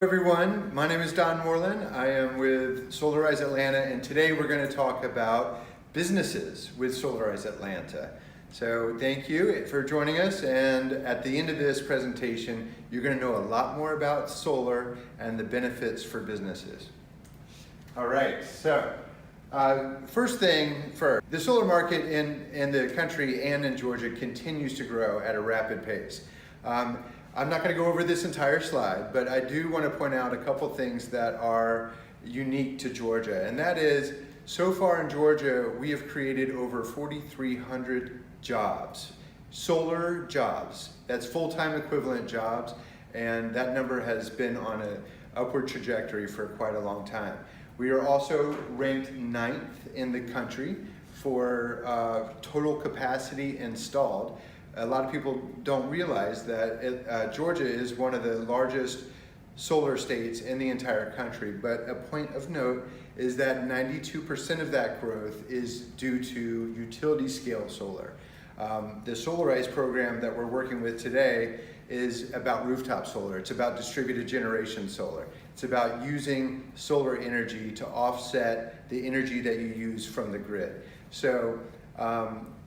Everyone, my name is Don Moreland. I am with Solarize Atlanta, and today we're going to talk about businesses with Solarize Atlanta. So thank you for joining us, and at the end of this presentation you're going to know a lot more about solar and the benefits for businesses. All right, so first thing first, the solar market in the country and in Georgia continues to grow at a rapid pace. I'm not going to go over this entire slide, but I do want to point out a couple things that are unique to Georgia, and that is, so far in Georgia, we have created over 4,300 jobs, solar jobs. That's full-time equivalent jobs, and that number has been on an upward trajectory for quite a long time. We are also ranked 9th in the country for total capacity installed. A lot of people don't realize that Georgia is one of the largest solar states in the entire country, but a point of note is that 92% of that growth is due to utility scale solar. The Solarize program that we're working with today is about rooftop solar. It's about distributed generation solar. It's about using solar energy to offset the energy that you use from the grid. So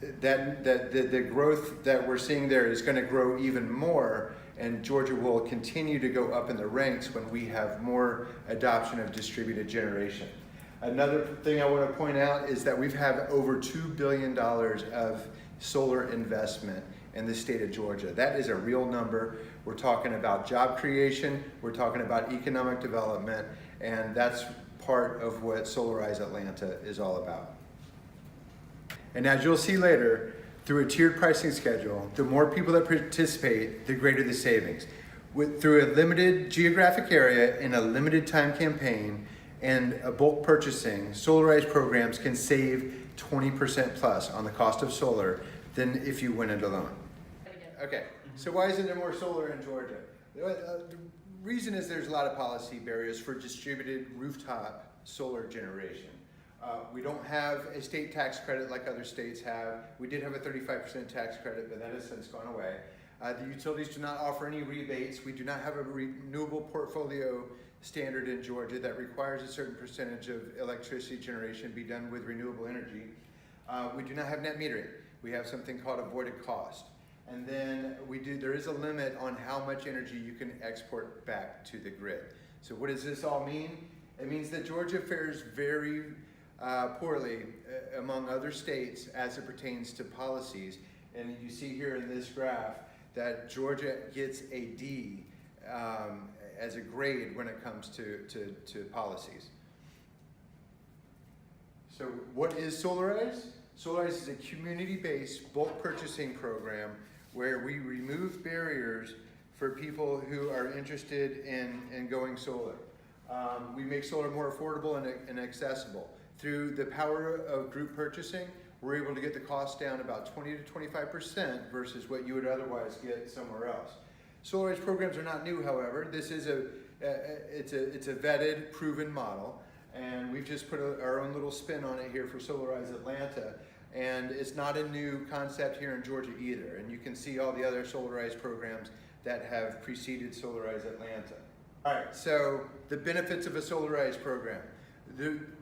the growth that we're seeing there is going to grow even more, and Georgia will continue to go up in the ranks when we have more adoption of distributed generation. Another thing I want to point out is that we've had over $2 billion of solar investment in the state of Georgia. That is a real number. We're talking about job creation, we're talking about economic development, and that's part of what Solarize Atlanta is all about. And as you'll see later, through a tiered pricing schedule, the more people that participate, the greater the savings. Through a limited geographic area in a limited time campaign and a bulk purchasing, Solarize programs can save 20% plus on the cost of solar than if you went it alone. Okay, so why isn't there more solar in Georgia? The reason is there's a lot of policy barriers for distributed rooftop solar generation. We don't have a state tax credit like other states have. We did have a 35% tax credit, but that has since gone away. The utilities do not offer any rebates. We do not have a renewable portfolio standard in Georgia that requires a certain percentage of electricity generation be done with renewable energy. We do not have net metering. We have something called avoided cost. And then there is a limit on how much energy you can export back to the grid. So what does this all mean? It means that Georgia fares very poorly among other states as it pertains to policies. And you see here in this graph that Georgia gets a D as a grade when it comes to policies. So what is Solarize? Solarize is a community-based bulk purchasing program where we remove barriers for people who are interested in going solar. We make solar more affordable and accessible. Through the power of group purchasing, we're able to get the cost down about 20 to 25% versus what you would otherwise get somewhere else. Solarize programs are not new, however. This is it's a vetted, proven model, and we've just put our own little spin on it here for Solarize Atlanta. And it's not a new concept here in Georgia either. And you can see all the other Solarize programs that have preceded Solarize Atlanta. All right, so the benefits of a Solarize program.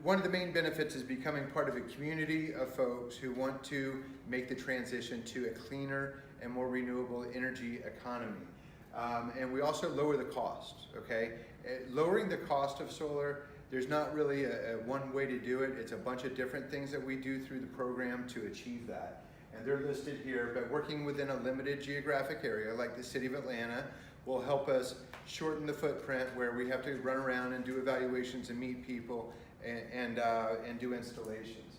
One of the main benefits is becoming part of a community of folks who want to make the transition to a cleaner and more renewable energy economy. And we also lower the cost, okay? Lowering the cost of solar, there's not really a one way to do it. It's a bunch of different things that we do through the program to achieve that. And they're listed here, but working within a limited geographic area like the city of Atlanta will help us shorten the footprint where we have to run around and do evaluations and meet people and do installations.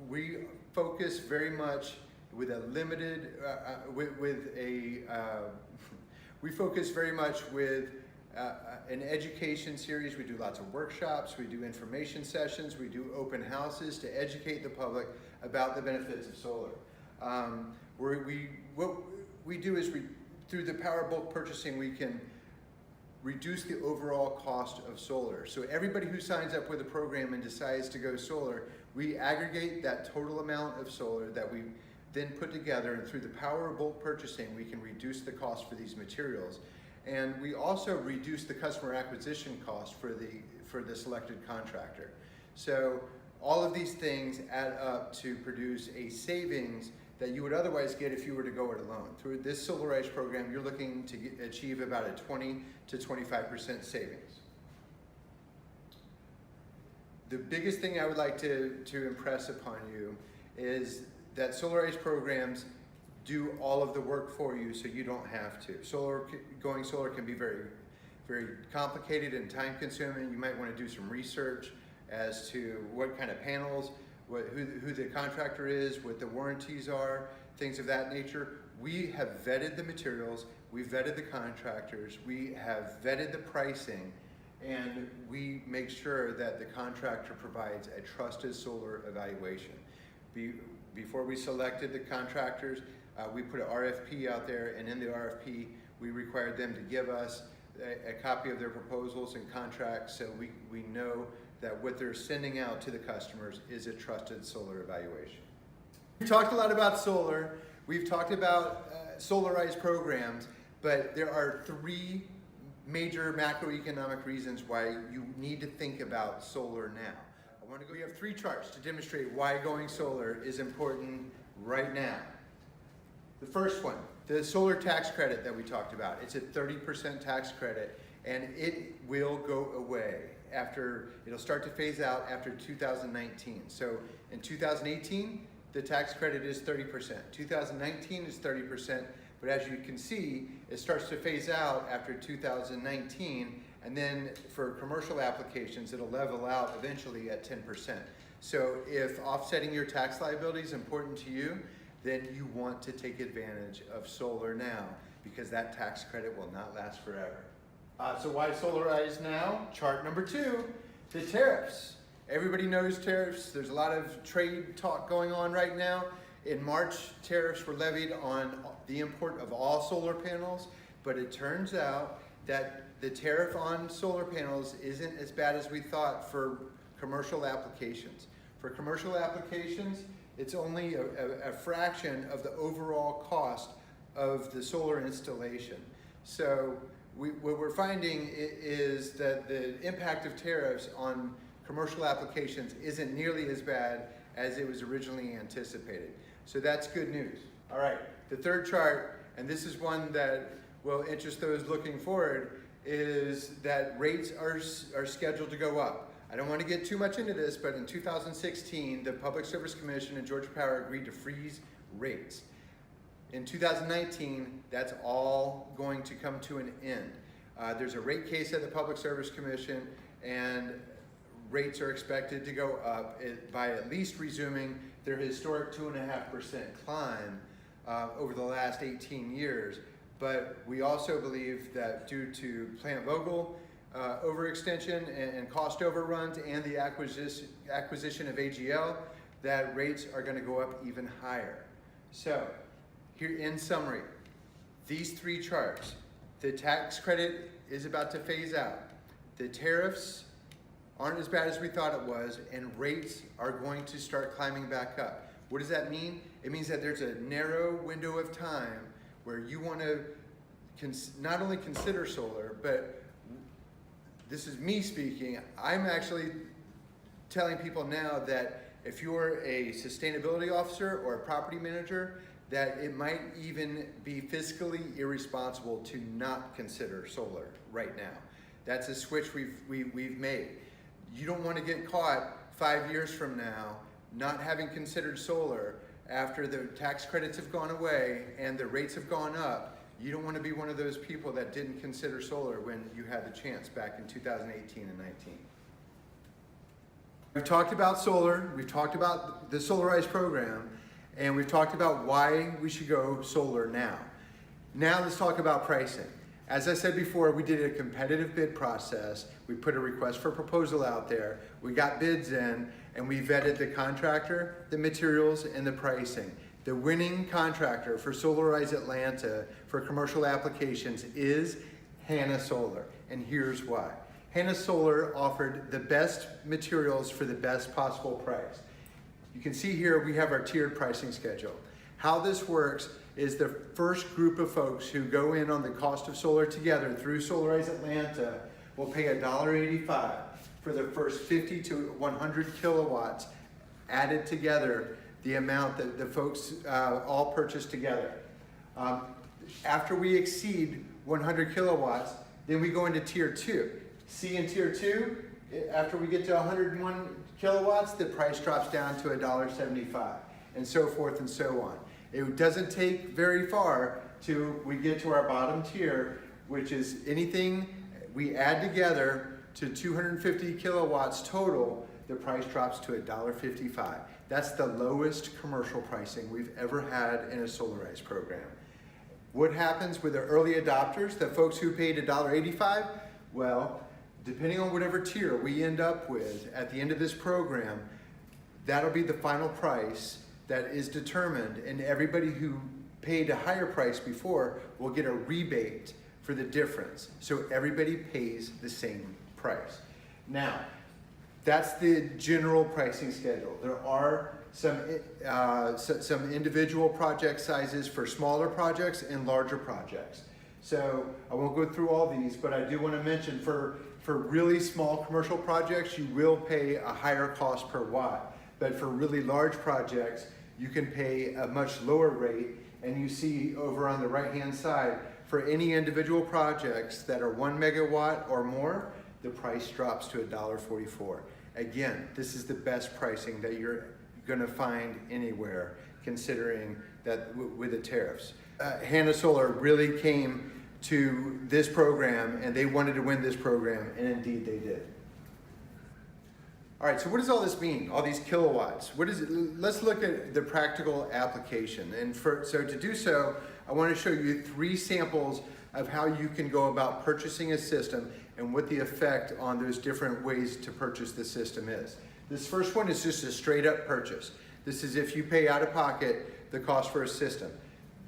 We focus very much with a limited, we focus very much with an education series. We do lots of workshops, we do information sessions, we do open houses to educate the public about the benefits of solar. What we do is through the power of bulk purchasing, we can reduce the overall cost of solar. So everybody who signs up with a program and decides to go solar, we aggregate that total amount of solar that we then put together, and through the power of bulk purchasing, we can reduce the cost for these materials. And we also reduce the customer acquisition cost for the selected contractor. So all of these things add up to produce a savings that you would otherwise get if you were to go it alone. Through this Solarize program, you're looking to achieve about a 20 to 25% savings. The biggest thing I would like to impress upon you is that Solarize programs do all of the work for you so you don't have to. Going solar can be very, very complicated and time consuming. You might want to do some research as to what kind of panels, who the contractor is, what the warranties are, things of that nature. We have vetted the materials, we vetted the contractors, we have vetted the pricing, and we make sure that the contractor provides a trusted solar evaluation. Before we selected the contractors, we put an RFP out there, and in the RFP, we required them to give us a copy of their proposals and contracts so we know that what they're sending out to the customers is a trusted solar evaluation. We've talked a lot about solar, we've talked about Solarize programs, but there are three major macroeconomic reasons why you need to think about solar now. We have three charts to demonstrate why going solar is important right now. The first one, the solar tax credit that we talked about. It's a 30% tax credit, and it will go away it'll start to phase out after 2019. So in 2018, the tax credit is 30%. 2019 is 30%, but as you can see, it starts to phase out after 2019, and then for commercial applications, it'll level out eventually at 10%. So if offsetting your tax liability is important to you, then you want to take advantage of solar now, because that tax credit will not last forever. So why Solarize now? Chart number 2, the tariffs. Everybody knows tariffs. There's a lot of trade talk going on right now. In March, tariffs were levied on the import of all solar panels, but it turns out that the tariff on solar panels isn't as bad as we thought for commercial applications. For commercial applications, it's only a fraction of the overall cost of the solar installation. So what we're finding is that the impact of tariffs on commercial applications isn't nearly as bad as it was originally anticipated. So that's good news. All right, the third chart, and this is one that will interest those looking forward, is that rates are scheduled to go up. I don't want to get too much into this, but in 2016, the Public Service Commission and Georgia Power agreed to freeze rates. In 2019, that's all going to come to an end. There's a rate case at the Public Service Commission, and rates are expected to go up by at least resuming their historic 2.5% climb over the last 18 years. But we also believe that due to Plant Vogtle overextension and cost overruns and the acquisition of AGL, that rates are going to go up even higher. So, here in summary, these three charts, the tax credit is about to phase out, the tariffs aren't as bad as we thought it was, and rates are going to start climbing back up. What does that mean? It means that there's a narrow window of time where you want to not only consider solar, but this is me speaking, I'm actually telling people now that if you're a sustainability officer or a property manager, that it might even be fiscally irresponsible to not consider solar right now. That's a switch we've made. You don't want to get caught 5 years from now not having considered solar after the tax credits have gone away and the rates have gone up. You don't want to be one of those people that didn't consider solar when you had the chance back in 2018 and 19. We've talked about solar, we've talked about the Solarize program, and we've talked about why we should go solar now. Now let's talk about pricing. As I said before, we did a competitive bid process. We put a request for proposal out there. We got bids in, and we vetted the contractor, the materials, and the pricing. The winning contractor for Solarize Atlanta for commercial applications is Hanna Solar, and here's why. Hanna Solar offered the best materials for the best possible price. You can see here we have our tiered pricing schedule. How this works is the first group of folks who go in on the cost of solar together through Solarize Atlanta will pay $1.85 for the first 50 to 100 kilowatts added together, the amount that the folks all purchase together. After we exceed 100 kilowatts, then we go into tier 2. See, in tier 2, after we get to 101 kilowatts, the price drops down to $1.75, and so forth and so on. It doesn't take very far till we get to our bottom tier, which is anything we add together to 250 kilowatts total, the price drops to $1.55. That's the lowest commercial pricing we've ever had in a Solarize program. What happens with the early adopters, the folks who paid $1.85? Well, depending on whatever tier we end up with at the end of this program, that'll be the final price that is determined, and everybody who paid a higher price before will get a rebate for the difference. So everybody pays the same price. Now, that's the general pricing schedule. There are some individual project sizes for smaller projects and larger projects. So I won't go through all these, but I do want to mention for really small commercial projects, you will pay a higher cost per watt. But for really large projects, you can pay a much lower rate. And you see over on the right-hand side, for any individual projects that are 1 megawatt or more, the price drops to $1.44. Again, this is the best pricing that you're gonna find anywhere, considering that with the tariffs. Hanna Solar really came to this program and they wanted to win this program, and indeed they did. All right, so what does all this mean, all these kilowatts? What is it? Let's look at the practical application. And so to do so, I want to show you 3 samples of how you can go about purchasing a system and what the effect on those different ways to purchase the system is. This first one is just a straight up purchase. This is if you pay out of pocket the cost for a system.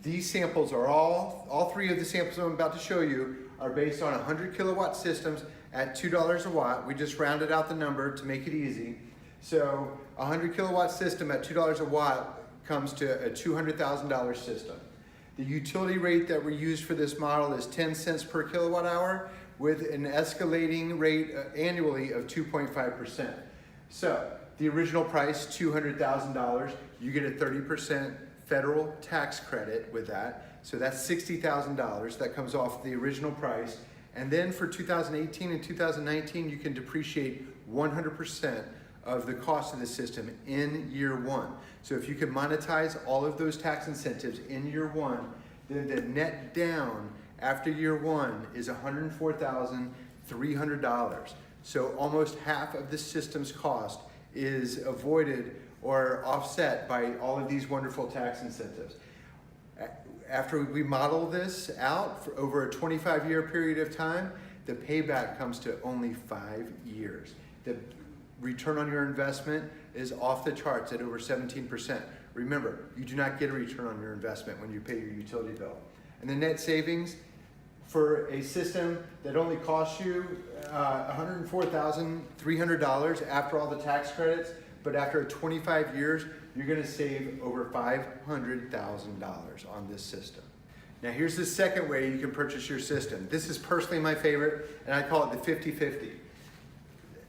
These samples are all 3 of the samples I'm about to show you are based on 100 kilowatt systems at $2 a watt. We just rounded out the number to make it easy. So a 100 kilowatt system at $2 a watt comes to a $200,000 system. The utility rate that we use for this model is 10 cents per kilowatt hour with an escalating rate annually of 2.5%. So the original price, $200,000, you get a 30% federal tax credit with that. So that's $60,000 that comes off the original price. And then for 2018 and 2019, you can depreciate 100% of the cost of the system in year 1. So if you can monetize all of those tax incentives in year 1, then the net down after year 1 is $104,300. So almost half of the system's cost is avoided or offset by all of these wonderful tax incentives. After we model this out for over a 25-year period of time, the payback comes to only 5 years. The return on your investment is off the charts at over 17%. Remember, you do not get a return on your investment when you pay your utility bill. And the net savings for a system that only costs you $104,300 after all the tax credits, but after 25 years, you're gonna save over $500,000 on this system. Now here's the second way you can purchase your system. This is personally my favorite, and I call it the 50-50.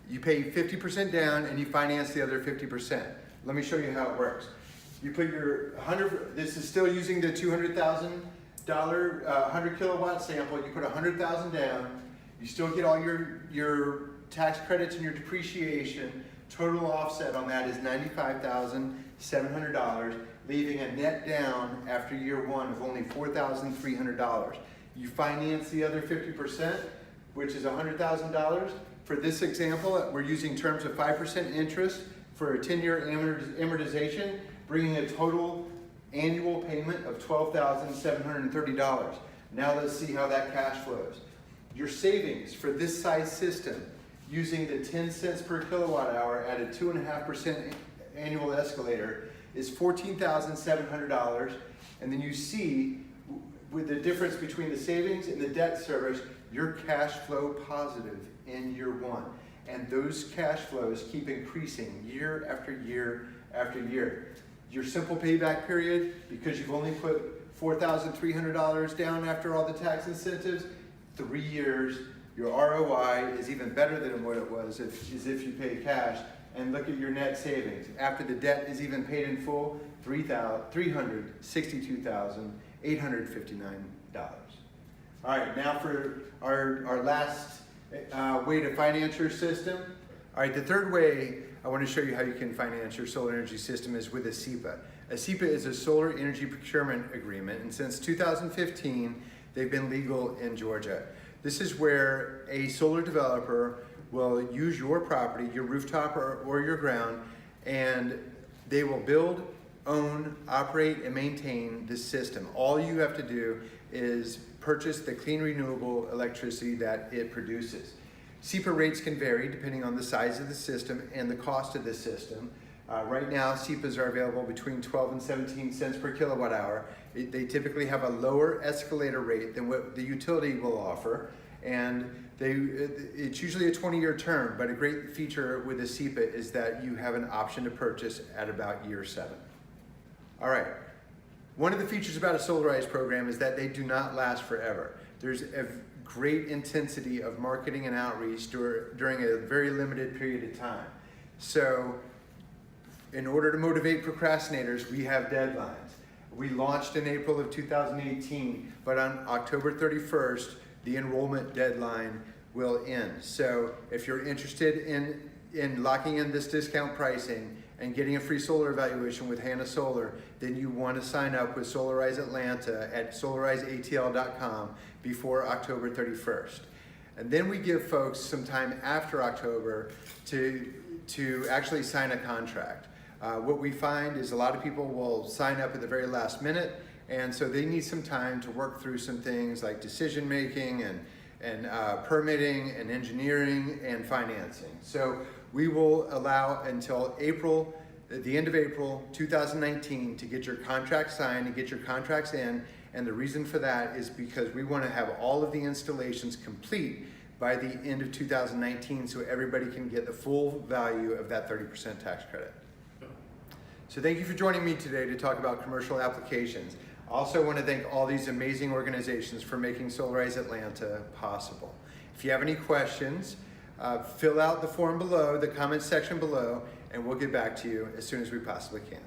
You pay 50% down and you finance the other 50%. Let me show you how it works. You put your this is still using the $200,000 100 kilowatt sample. You put $100,000 down, you still get all your tax credits and your depreciation. Total offset on that is $95,700, leaving a net down after year 1 of only $4,300. You finance the other 50%, which is $100,000. For this example, we're using terms of 5% interest for a 10-year amortization, bringing a total annual payment of $12,730. Now let's see how that cash flows. Your savings for this size system, using the 10 cents per kilowatt hour at a 2.5% annual escalator, is $14,700. And then you see, with the difference between the savings and the debt service, your cash flow positive in year 1. And those cash flows keep increasing year after year after year. Your simple payback period, because you've only put $4,300 down after all the tax incentives, 3 years, your ROI is even better than what it was if you pay cash. And look at your net savings. After the debt is even paid in full, $362,859. All right, now for our last way to finance your system. All right, the third way I want to show you how you can finance your solar energy system is with a SEPA. A SEPA is a solar energy procurement agreement, and since 2015, they've been legal in Georgia. This is where a solar developer will use your property, your rooftop or your ground, and they will build, own, operate, and maintain this system. All you have to do is purchase the clean renewable electricity that it produces. SEPA rates can vary depending on the size of the system and the cost of the system. Right now, SEPAs are available between 12 and 17 cents per kilowatt hour. They typically have a lower escalator rate than what the utility will offer, and it's usually a 20-year term, but a great feature with a SEPA is that you have an option to purchase at about year 7. All right, one of the features about a Solarize program is that they do not last forever. There's a great intensity of marketing and outreach during a very limited period of time. So in order to motivate procrastinators, we have deadlines. We launched in April of 2018, but on October 31st, the enrollment deadline will end. So if you're interested in locking in this discount pricing and getting a free solar evaluation with Hannah Solar, then you want to sign up with Solarize Atlanta at solarizeatl.com before October 31st. And then we give folks some time after October to actually sign a contract. What we find is a lot of people will sign up at the very last minute, and so they need some time to work through some things like decision making and permitting and engineering and financing. So we will allow until April, at the end of April 2019, to get your contract signed and get your contracts in. And the reason for that is because we want to have all of the installations complete by the end of 2019 so everybody can get the full value of that 30% tax credit. So thank you for joining me today to talk about commercial applications. I also want to thank all these amazing organizations for making Solarize Atlanta possible. If you have any questions, fill out the form below, the comments section below, and we'll get back to you as soon as we possibly can.